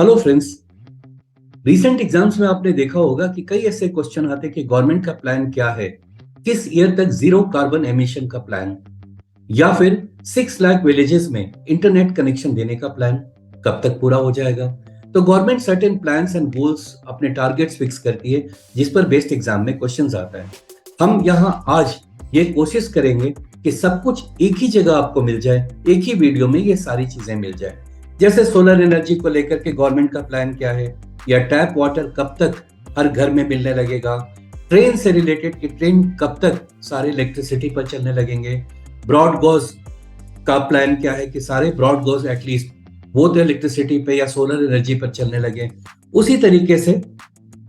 Hello friends. Recent exams में आपने देखा होगा कि कई ऐसे क्वेश्चन आते हैं कि गवर्नमेंट का प्लान क्या है, किस ईयर तक जीरो कार्बन एमिशन का प्लान, या फिर 6 लाख विलेजेस में इंटरनेट कनेक्शन देने का प्लान कब तक पूरा हो जाएगा। तो government certain plans and goals अपने टारगेट्स फिक्स करती है जिस पर बेस्ड एग्जाम में क्वेश्चंस आता है। हम यहाँ आज ये कोशिश करेंगे कि सब कुछ एक ही जगह आपको मिल जाए, एक ही वीडियो में ये सारी चीजें मिल जाए। जैसे सोलर एनर्जी को लेकर के गवर्नमेंट का प्लान क्या है, या टैप वाटर कब तक हर घर में मिलने लगेगा, ट्रेन से रिलेटेड कि ट्रेन कब तक सारे इलेक्ट्रिसिटी पर चलने लगेंगे, ब्रॉड गॉज का प्लान क्या है कि सारे ब्रॉड गॉज एटलीस्ट वो तो इलेक्ट्रिसिटी पे या सोलर एनर्जी पर चलने लगे। उसी तरीके से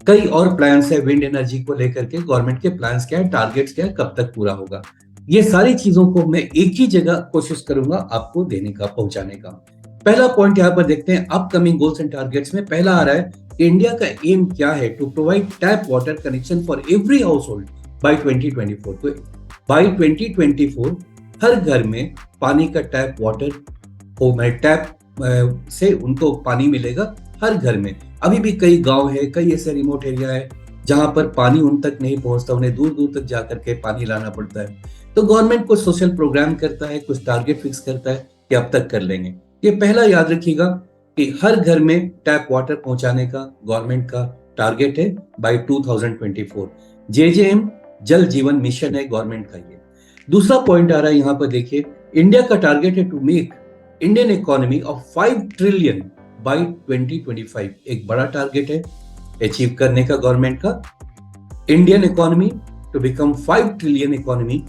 कई और प्लान्स है विंड एनर्जी को लेकर के, गवर्नमेंट के प्लान्स क्या है, टारगेट्स क्या है, कब तक पूरा होगा। ये सारी चीजों को मैं एक ही जगह कोशिश करूंगा आपको देने का, पहुंचाने का। पहला पॉइंट यहाँ पर देखते हैं अपकमिंग गोल्स एंड टारगेट्स में। पहला आ रहा है कि इंडिया का एम क्या है, to provide tap water connection for every household by 2024। तो बाई 2024 हर घर में पानी का टैप वाटर हो, मैं टैप से उनको पानी मिलेगा हर घर में। अभी भी कई गांव है, कई ऐसे रिमोट एरिया है जहां पर पानी उन तक नहीं पहुंचता, उन्हें दूर दूर तक जाकर के पानी लाना पड़ता है। तो गवर्नमेंट कुछ सोशल प्रोग्राम करता है, कुछ टारगेट फिक्स करता है कि अब तक कर लेंगे। ये पहला याद रखिएगा कि हर घर में टैप वाटर पहुंचाने का गवर्नमेंट का टारगेट है बाय 2024। जेजेएम जल जीवन मिशन है गवर्नमेंट का ये। दूसरा पॉइंट आ रहा है यहाँ पर, देखिए इंडिया का टारगेट है to make Indian economy of 5 trillion by 2025। एक बड़ा टारगेट है अचीव करने का गवर्नमेंट का, इंडियन इकोनॉमी टू बिकम 5 ट्रिलियन इकोनॉमी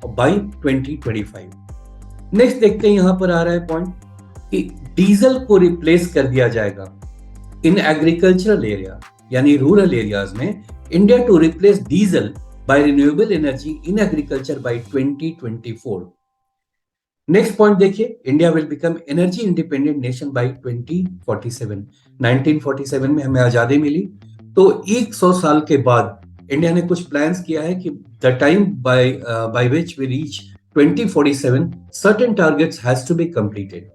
बाई 2025। नेक्स्ट देखते हैं, यहां पर आ रहा है पॉइंट कि डीजल को रिप्लेस कर दिया जाएगा इन एग्रीकल्चरल एरिया, यानी रूरल एरियाज में India to replace diesel by renewable energy in agriculture by 2024। Next point देखिए, India will become energy independent nation by 2047। 1947 में हमें आजादी मिली, तो 100 साल के बाद इंडिया ने कुछ प्लान्स किया है कि the time by which we reach 2047 certain targets has to be completed.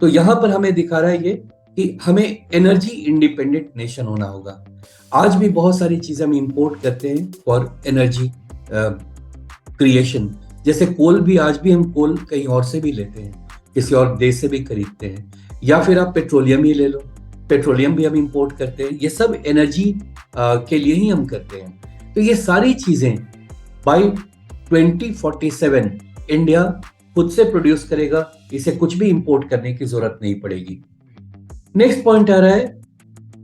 तो यहां पर हमें दिखा रहा है ये कि हमें एनर्जी इंडिपेंडेंट नेशन होना होगा। आज भी बहुत सारी चीजें हम इंपोर्ट करते हैं फॉर एनर्जी क्रिएशन। जैसे कोल भी, आज भी हम कोल कहीं और से भी लेते हैं, किसी और देश से भी खरीदते हैं, या फिर आप पेट्रोलियम ही ले लो, पेट्रोलियम भी हम इंपोर्ट करते हैं। ये सब एनर्जी के लिए ही हम करते हैं। तो ये सारी चीजें बाय 2047 इंडिया खुद से प्रोड्यूस करेगा, इसे कुछ भी इंपोर्ट करने की जरूरत नहीं पड़ेगी। नेक्स्ट पॉइंट आ रहा है,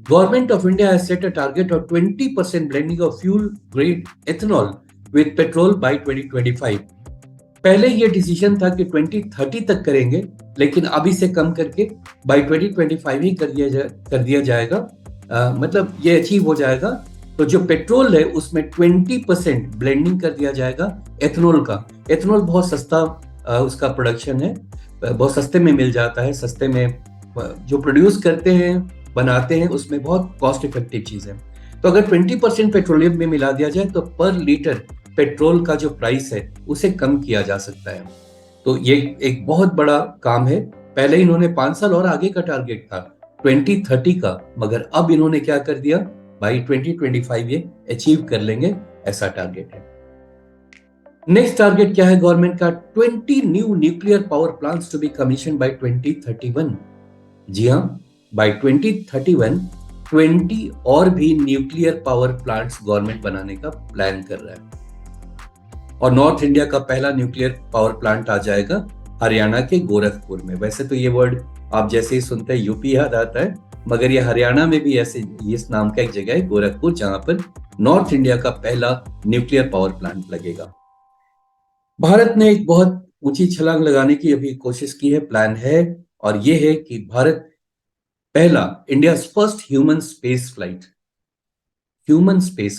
government of India has set a target of 20% blending of fuel grade ethanol with petrol by 2025। पहले ये डिसीजन था कि 2030 तक करेंगे, लेकिन अभी से कम करके बाय 2025 ही कर दिया जाएगा। मतलब ये अचीव हो जाएगा। तो जो पेट्रोल है उसमें 20% ब्लेंडिंग कर दिया जाएगा एथेनॉल का। एथेनॉल बहुत सस्ता उसका प्रोडक्शन है, बहुत सस्ते में मिल जाता है, सस्ते में जो प्रोड्यूस करते हैं, बनाते हैं, उसमें बहुत कॉस्ट इफेक्टिव चीज है। तो अगर 20% पेट्रोलियम में मिला दिया जाए तो पर लीटर पेट्रोल का जो प्राइस है उसे कम किया जा सकता है। तो ये एक बहुत बड़ा काम है। पहले इन्होंने 5 साल और आगे का टारगेट था 2030 का, मगर अब इन्होंने क्या कर दिया, बाई 2025 ये अचीव कर लेंगे, ऐसा टारगेट है। नेक्स्ट टारगेट क्या है गवर्नमेंट का, 20 new nuclear power plants to be commission by 2031। जी हाँ, बाय 2031 20 और भी न्यूक्लियर पावर प्लांट्स गवर्नमेंट बनाने का प्लान कर रहा है। और नॉर्थ इंडिया का पहला न्यूक्लियर पावर प्लांट आ जाएगा हरियाणा के गोरखपुर में। वैसे तो ये वर्ड आप जैसे ही सुनते हैं यूपी याद आता है, मगर ये हरियाणा में भी ऐसे इस नाम का एक जगह है गोरखपुर, जहां पर नॉर्थ इंडिया का पहला न्यूक्लियर पावर प्लांट लगेगा। भारत ने एक बहुत ऊंची छलांग लगाने की अभी कोशिश की है, प्लान है, और ये है कि भारत पहला, India first human space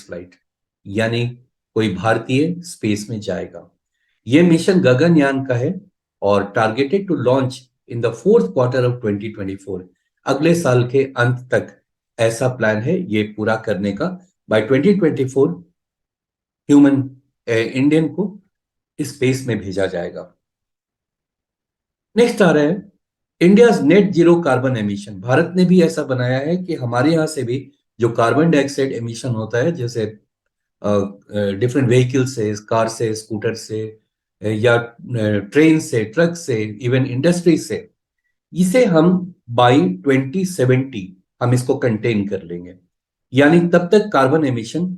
flight, यानी कोई भारतीय स्पेस में जाएगा। यह मिशन गगनयान का है और targeted to launch in the fourth quarter of 2024। अगले साल के अंत तक ऐसा प्लान है ये पूरा करने का। बाय 2024 ह्यूमन इंडियन को स्पेस में भेजा जाएगा। नेक्स्ट आ रहा है, India's net zero carbon emission, Bharat ने भी ऐसा बनाया है कि हमारे यहाँ से भी जो कार्बन डाइऑक्साइड एमिशन होता है, जैसे डिफरेंट व्हीकल से, कार से, स्कूटर से, या ट्रेन से, ट्रक से, इवन इंडस्ट्री से, इसे हम बाई 2070 हम इसको कंटेन कर लेंगे। यानी तब तक कार्बन एमिशन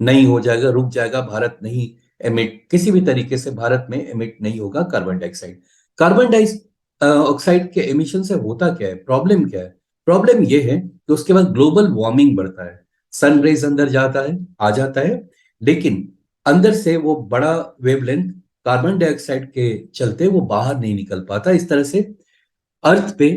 नहीं हो जाएगा, रुक जाएगा, भारत नहीं एमिट, किसी भी तरीके से भारत में एमिट नहीं होगा कार्बन डाइऑक्साइड। कार्बन डाइऑक्साइड के एमिशन से होता क्या है, प्रॉब्लम क्या है? प्रॉब्लम यह है कि उसके बाद ग्लोबल वार्मिंग बढ़ता है, सन रेज अंदर जाता है, आ जाता है, लेकिन अंदर से वो बड़ा वेवलेंथ कार्बन डाइऑक्साइड के चलते वो बाहर नहीं निकल पाता। इस तरह से अर्थ पे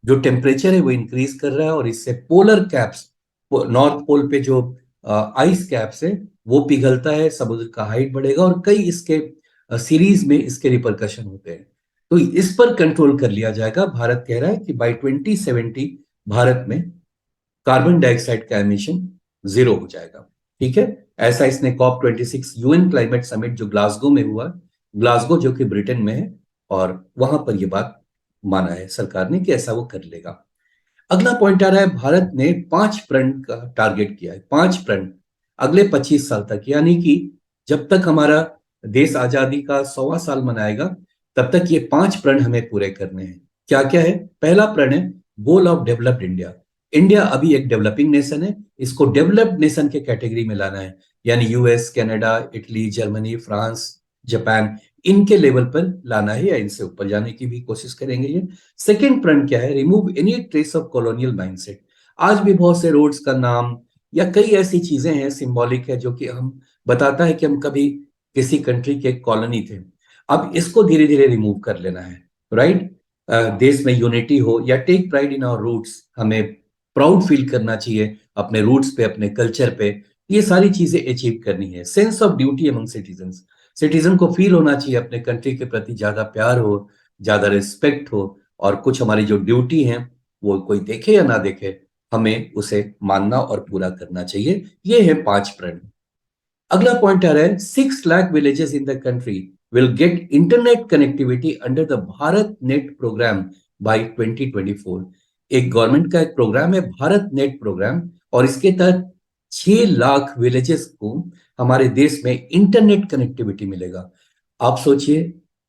जो टेम्परेचर है वो इंक्रीज कर रहा है, और इससे पोलर कैप्स, नॉर्थ पोल पे जो आइस कैप्स है वो पिघलता है, समुद्र का हाइट बढ़ेगा, और कई इसके सीरीज में इसके रिपरकशन होते हैं। तो इस पर कंट्रोल कर लिया जाएगा। भारत कह रहा है कि बाय 2070 भारत में कार्बन डाइऑक्साइड का एमिशन जीरो हो जाएगा। ठीक है, ऐसा इसने COP26 यूएन क्लाइमेट समिट जो ग्लासगो में हुआ, ग्लासगो जो कि ब्रिटेन में है, और वहां पर यह बात माना है सरकार ने कि ऐसा वो कर लेगा। अगला पॉइंट आ रहा है, भारत ने 5 प्रण का टारगेट किया है, 5 प्रण अगले 25 साल तक, यानी कि जब तक हमारा देश आजादी का 100वां साल मनाएगा तब तक ये 5 प्रण हमें पूरे करने हैं। क्या क्या है? पहला प्रण है goal of developed India. India अभी एक डेवलपिंग नेशन है, इसको डेवलप्ड नेशन के कैटेगरी में लाना है, यानी US, Canada, Italy, Germany, France, Japan, इनके लेवल पर लाना है, या इनसे ऊपर जाने की भी कोशिश करेंगे ये। सेकेंड प्रण क्या है? Remove any trace of colonial mindset. आज भी बहुत से रोड्स का नाम या कई ऐसी चीजें हैं, सिंबॉलिक है, जो कि हम बताता है कि हम कभी किसी कंट्री के कॉलोनी थे। अब इसको धीरे धीरे रिमूव कर लेना है, राइट? देश में यूनिटी हो, या take pride in our roots, हमें प्राउड फील करना चाहिए अपने रूट्स पे, अपने कल्चर पे, ये सारी चीजें अचीव करनी है। Sense of duty among citizens, citizen को फील होना चाहिए अपने कंट्री के प्रति ज्यादा प्यार हो, ज्यादा रिस्पेक्ट हो, और कुछ हमारी जो ड्यूटी है वो कोई देखे या ना देखे, हमें उसे मानना और पूरा करना चाहिए। ये है 5 प्रण। अगला पॉइंट आ रहा है, 6 lakh villages in the country will get internet connectivity under the Bharat net programme by 2024। एक गवर्नमेंट का एक प्रोग्राम है भारत नेट प्रोग्राम, और इसके तहत 6 लाख विलेजेस को हमारे देश में इंटरनेट कनेक्टिविटी मिलेगा। आप सोचिए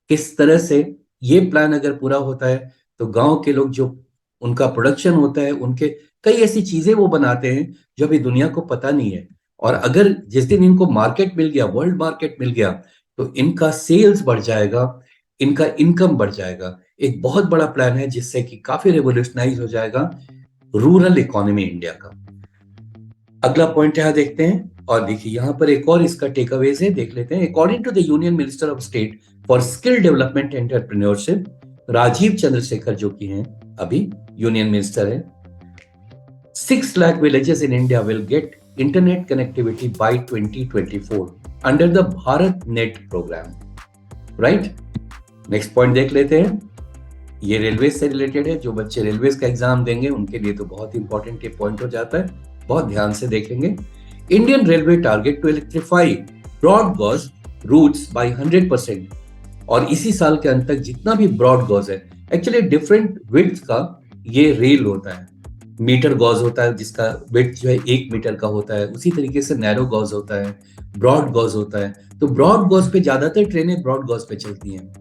किस तरह से ये प्लान अगर पूरा होता है तो गांव के लोग, जो उनका प्रोडक्शन होता है, उनके कई ऐसी चीजें वो बनाते हैं जो अभी दुनिया को पता नहीं है, और अगर जिस दिन इनको मार्केट मिल गया, वर्ल्ड मार्केट मिल गया, तो इनका सेल्स बढ़ जाएगा, इनका इनकम बढ़ जाएगा। एक बहुत बड़ा प्लान है जिससे कि काफी रेवोल्यूशनाइज हो जाएगा रूरल इकोनॉमी इंडिया का। अगला पॉइंट यहां देखते हैं, और देखिए यहां पर एक और इसका टेकअवेज है, देख लेते हैं। According to the union minister of state for skill development entrepreneurship, Rajeev Chandrasekhar, जो कि हैं अभी यूनियन मिनिस्टर है, 6 lakh villages in India will get internet connectivity by 2024 under the Bharat Net program. Right? Next point देख लेते हैं। ये रेलवे से रिलेटेड है, जो बच्चे रेलवे का एग्जाम देंगे उनके लिए तो बहुत इंपॉर्टेंट ये पॉइंट हो जाता है, बहुत ध्यान से देखेंगे। Indian railway target to electrify broad gauge routes by 100%, और इसी साल के अंत तक जितना भी ब्रॉड गॉज है, एक्चुअली डिफरेंट विड्थ का ये रेल होता है। मीटर गॉज होता है जिसका विड्थ जो है 1 मीटर का होता है, उसी तरीके से नैरो गॉज होता है, ब्रॉड गॉज होता है। तो ब्रॉड गॉज पे ज्यादातर ट्रेनें ब्रॉड गॉज पे चलती हैं।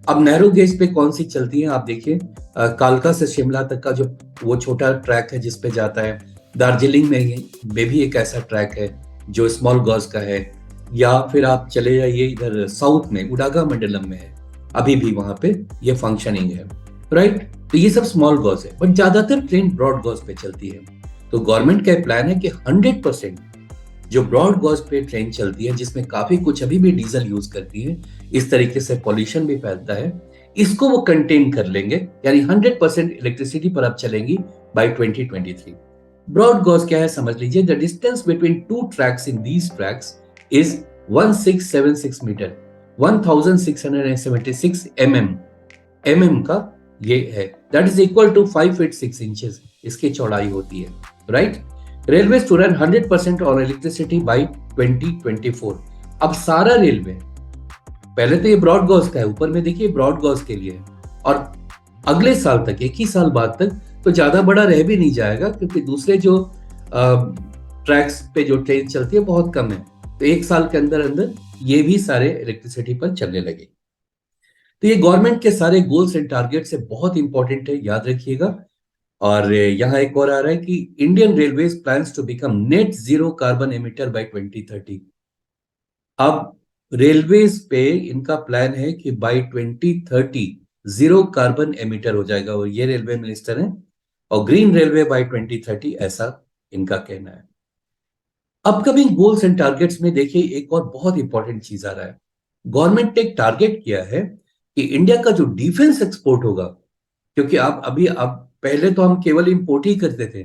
अब नैरो गेज पे कौन सी चलती हैं आप देखिए, कालका से शिमला तक का जो वो छोटा ट्रैक है जिसपे जाता है, दार्जिलिंग में भी एक ऐसा ट्रैक है जो स्मॉल गॉज का है, या फिर आप चले जाइए इधर साउथ में उडागा मंडलम में है, अभी भी वहां पे ये फंक्शनिंग है, राइट? तो ये सब स्मॉल गॉज है, बट ज्यादातर ट्रेन ब्रॉड गॉज पे चलती है। तो गवर्नमेंट का प्लान है कि 100% जो ब्रॉड गॉज पे ट्रेन चलती है, जिसमें काफी कुछ अभी भी डीजल यूज करती है, इस तरीके से पॉल्यूशन भी फैलता है, इसको वो कंटेन कर लेंगे, यानी 100% इलेक्ट्रिसिटी पर अब चलेंगी बाय 2023। ब्रॉड गॉज क्या है समझ लीजिए, the distance between two tracks in these tracks is 1676 metre, 1676 mm का ये है, that is equal to 5 feet 6 inches इसकी चौड़ाई होती है, right? Railway to run 100% on electricity by 2024। अब सारा रेलवे, पहले तो ये ब्रॉड गॉज का है, ऊपर में देखिए ब्रॉड गॉज के लिए, और अगले साल तक, एक ही साल बाद तक तो ज्यादा बड़ा रह भी नहीं जाएगा, क्योंकि दूसरे जो ट्रैक्स पे जो ट्रेन चलती है बहुत कम है। तो एक साल के अंदर अंदर ये भी सारे इलेक्ट्रिसिटी पर चलने लगे। तो ये गवर्नमेंट के सारे गोल्स एंड टारगेट से बहुत इंपॉर्टेंट है, याद रखिएगा। और यहाँ एक और आ रहा है कि Indian railways plans to become net zero carbon emitter by 2030। अब रेलवेज पे इनका प्लान है कि बाय 2030 जीरो कार्बन एमिटर हो जाएगा, और ये रेलवे मिनिस्टर हैं। और ग्रीन रेलवे बाय 2030, ऐसा इनका कहना है। अपकमिंग गोल्स एंड टारगेट्स में देखिए एक और बहुत इंपॉर्टेंट चीज आ रहा है। गवर्नमेंट ने एक टारगेट किया है कि इंडिया का जो डिफेंस एक्सपोर्ट होगा, क्योंकि आप अभी अब पहले तो हम केवल इंपोर्ट ही करते थे,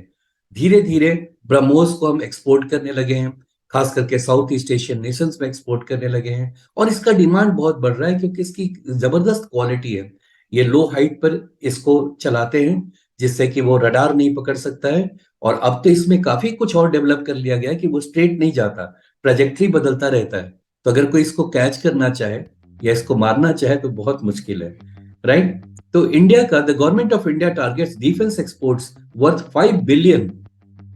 धीरे धीरे ब्रह्मोस को हम एक्सपोर्ट करने लगे हैं, खास करके साउथ ईस्ट एशियन नेशंस में एक्सपोर्ट करने लगे हैं। और इसका डिमांड बहुत बढ़ रहा है, क्योंकि इसकी जबरदस्त क्वालिटी है। ये लो हाइट पर इसको चलाते हैं, जिससे कि वो रडार नहीं पकड़ सकता है। और अब तो इसमें काफी कुछ और डेवलप कर लिया गया है कि वो स्ट्रेट नहीं जाता, ट्रेजेक्ट्री बदलता रहता है। तो अगर कोई इसको कैच करना चाहे या इसको मारना चाहे तो बहुत मुश्किल है, राइट। तो इंडिया का the government of India targets defence exports worth $5 billion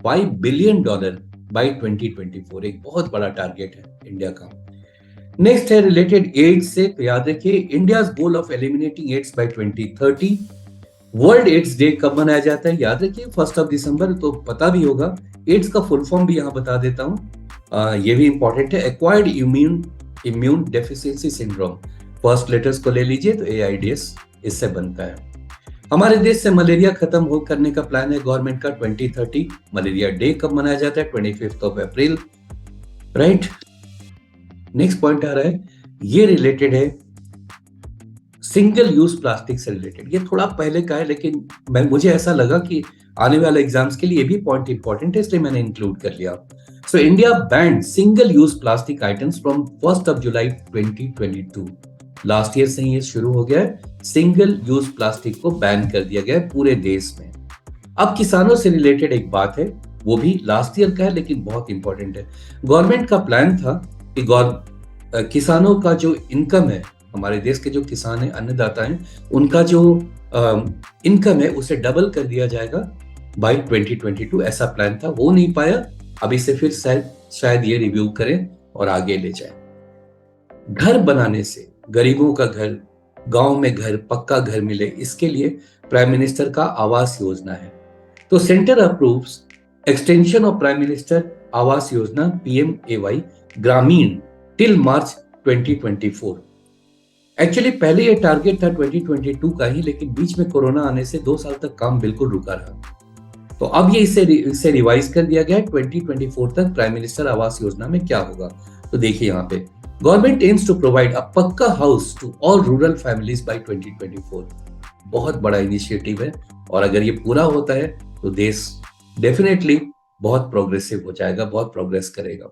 bye 2024। एक बहुत बड़ा टारगेट है इंडिया का। नेक्स्ट है रिलेटेड एड्स से, तो याद रखिए India goal of eliminating AIDS by 2030। World AIDS day कब मनाया जाता है, याद रखिए 1 दिसंबर। तो पता भी होगा, एड्स का फुल फॉर्म भी यहां बता देता हूं, ये भी इंपॉर्टेंट है। Acquired immune deficiency syndrome, first letters को ले लीजिए तो एआईडीएस इससे बनता है। हमारे देश से मलेरिया खत्म हो करने का प्लान है गवर्नमेंट का 2030। मलेरिया डे कब मनाया जाता है, 25 अप्रैल, राइट। नेक्स्ट पॉइंट आ रहा है, ये रिलेटेड है सिंगल यूज प्लास्टिक से रिलेटेड। ये थोड़ा पहले का है, लेकिन मुझे ऐसा लगा कि आने वाले एग्जाम्स के लिए ये भी पॉइंट इंपॉर्टेंट है, इसलिए मैंने इंक्लूड कर लिया। So India band single use plastic items from 1 July 2022। Last year से ही ये शुरू हो गया है, सिंगल यूज प्लास्टिक को बैन कर दिया गया है पूरे देश में। अब किसानों से रिलेटेड एक बात है, वो भी लास्ट ईयर का है लेकिन बहुत इंपॉर्टेंट है। गवर्नमेंट का प्लान था कि किसानों का जो इनकम है, हमारे देश के जो किसान हैं, अन्नदाता हैं, उनका जो इनकम है उसे डबल कर दिया जाएगा बाय 2022। ऐसा प्लान था, हो नहीं पाया। अब इसे फिर शायद ये रिव्यू करें और आगे ले जाएं। घर बनाने से गरीबों का घर, गांव में घर, पक्का घर मिले, इसके लिए प्राइम मिनिस्टर का आवास योजना है। तो centre approves extension of prime minister Awas Yojana PMAY ग्रामीण टिल मार्च 2024। एक्चुअली पहले ये टारगेट था 2022 का ही, लेकिन बीच में कोरोना आने से 2 साल तक काम बिल्कुल रुका रहा। तो अब ये इसे रिवाइज कर दिया गया है 2024 तक। प्राइम मिनिस्टर आवास योजना में क्या होगा, तो देखिए यहाँ पे government aims to provide a pucca house to all rural families by 2024। बहुत बड़ा इनिशिएटिव है, और अगर ये पूरा होता है तो देश डेफिनेटली बहुत प्रोग्रेसिव हो जाएगा, बहुत प्रोग्रेस करेगा।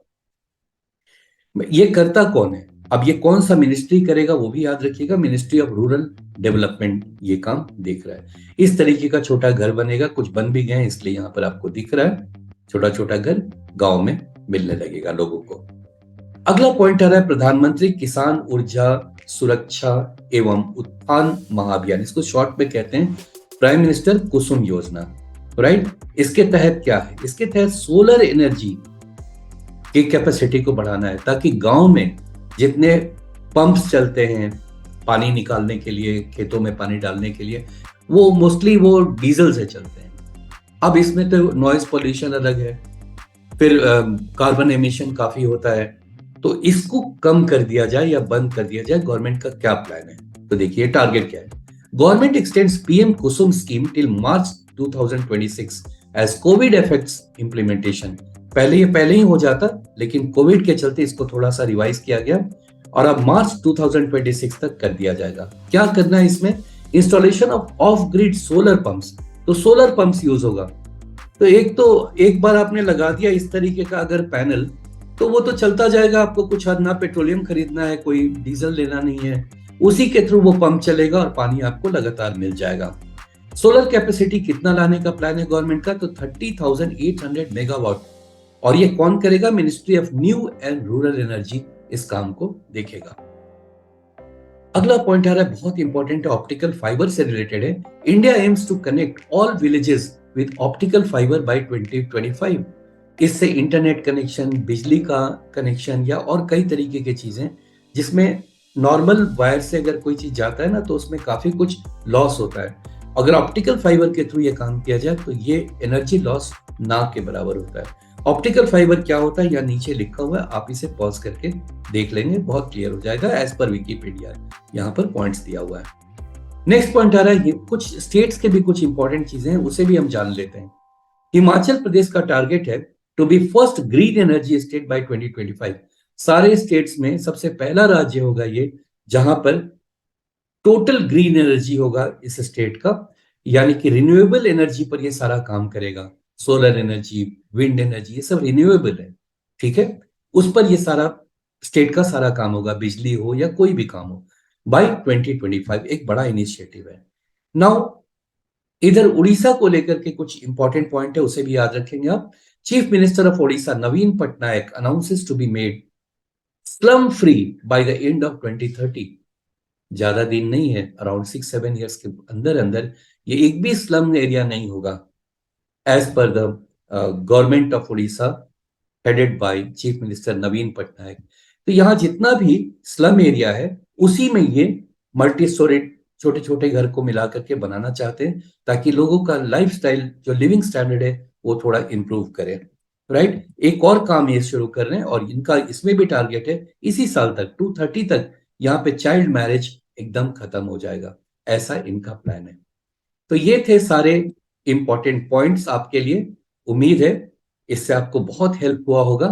ये करता कौन है, अब ये कौन सा मिनिस्ट्री करेगा वो भी याद रखिएगा। मिनिस्ट्री ऑफ रूरल डेवलपमेंट ये काम देख रहा है। इस तरीके का छोटा घर बनेगा, कुछ बन भी गए हैं, इसलिए यहाँ पर आपको दिख रहा है छोटा छोटा घर गांव में मिलने लगेगा लोगों को। अगला पॉइंट आ रहा है प्रधानमंत्री किसान ऊर्जा सुरक्षा एवं उत्थान महाअभियान, इसको शॉर्ट में कहते हैं प्राइम मिनिस्टर कुसुम योजना, राइट। इसके तहत क्या है, इसके तहत सोलर एनर्जी की कैपेसिटी को बढ़ाना है, ताकि गांव में जितने पंप्स चलते हैं पानी निकालने के लिए, खेतों में पानी डालने के लिए, वो मोस्टली वो डीजल से चलते हैं। अब इसमें तो नॉइज पोल्यूशन अलग है, फिर कार्बन एमिशन काफी होता है। तो इसको कम कर दिया जाए या बंद कर दिया जाए, गवर्नमेंट का क्या प्लान है, तो देखिए टारगेट क्या है। Government extends PM Kusum scheme till March 2026 as covid effects implementation. पहले ही हो जाता, लेकिन कोविड के चलते इसको थोड़ा सा रिवाइज किया गया, और अब मार्च 2026 तक कर दिया जाएगा। क्या करना है इसमें, installation of grid solar pumps. तो सोलर पंप्स यूज होगा। तो एक बार आपने लगा दिया इस तरीके का अगर पैनल, तो वो तो चलता जाएगा, आपको कुछ ना पेट्रोलियम खरीदना है, कोई डीजल लेना नहीं है, उसी के थ्रू वो पंप चलेगा और पानी आपको लगातार मिल जाएगा। सोलर कैपेसिटी कितना लाने का प्लान है गवर्नमेंट का, तो 30,800 मेगावाट। और ये कौन करेगा, ministry of new and rural energy इस काम को देखेगा। अगला पॉइंट आ रहा है, बहुत इंपॉर्टेंट है, ऑप्टिकल फाइबर से रिलेटेड है। India aims to connect all villages with optical fibre by 2025। इससे इंटरनेट कनेक्शन, बिजली का कनेक्शन या और कई तरीके की चीजें, जिसमें नॉर्मल वायर से अगर कोई चीज जाता है ना तो उसमें काफी कुछ लॉस होता है। अगर ऑप्टिकल फाइबर के थ्रू ये काम किया जाए तो ये एनर्जी लॉस ना के बराबर होता है। ऑप्टिकल फाइबर क्या होता है, यहाँ नीचे लिखा हुआ है, आप इसे पॉज करके देख लेंगे, बहुत क्लियर हो जाएगा एज पर विकीपीडिया। यहाँ पर पॉइंट्स दिया हुआ है। नेक्स्ट पॉइंट आ रहा है, कुछ स्टेट्स के भी कुछ इंपॉर्टेंट चीजें हैं, उसे भी हम जान लेते हैं। हिमाचल प्रदेश का टारगेट है to be first green energy state by 2025। सारे स्टेट्स में सबसे पहला राज्य होगा ये जहां पर टोटल ग्रीन एनर्जी होगा इस स्टेट का, यानी कि रिन्यूएबल एनर्जी पर ये सारा काम करेगा। सोलर एनर्जी, विंड एनर्जी, ये सब रिन्यूएबल है, ठीक है। उस पर ये सारा स्टेट का सारा काम होगा, बिजली हो या कोई भी काम हो, बाय 2025। एक बड़ा इनिशिएटिव है। नाउ इधर उड़ीसा को लेकर के कुछ इंपॉर्टेंट पॉइंट है, उसे भी याद रखेंगे आप। Chief minister of Odisha Naveen Patnaik announces to be made slum free by the end of 2030। ज्यादा दिन नहीं है, अराउंड 6-7 ईयर्स के अंदर अंदर ये एक भी स्लम एरिया नहीं होगा, as per the government of Orissa headed by chief minister Naveen Patnaik. तो यहाँ जितना भी स्लम एरिया है उसी में ये मल्टी स्टोरेड छोटे छोटे घर को मिला करके बनाना चाहते हैं, ताकि लोगों का लाइफस्टाइल, जो लिविंग स्टैंडर्ड है, वो थोड़ा इंप्रूव करे। राइट, एक और काम ये शुरू कर रहे हैं और इनका इसमें भी टारगेट है इसी साल तक 2030 तक यहाँ पे चाइल्ड मैरिज एकदम खत्म हो जाएगा, ऐसा इनका प्लान है। तो ये थे सारे इंपॉर्टेंट पॉइंट्स आपके लिए। उम्मीद है इससे आपको बहुत हेल्प हुआ होगा।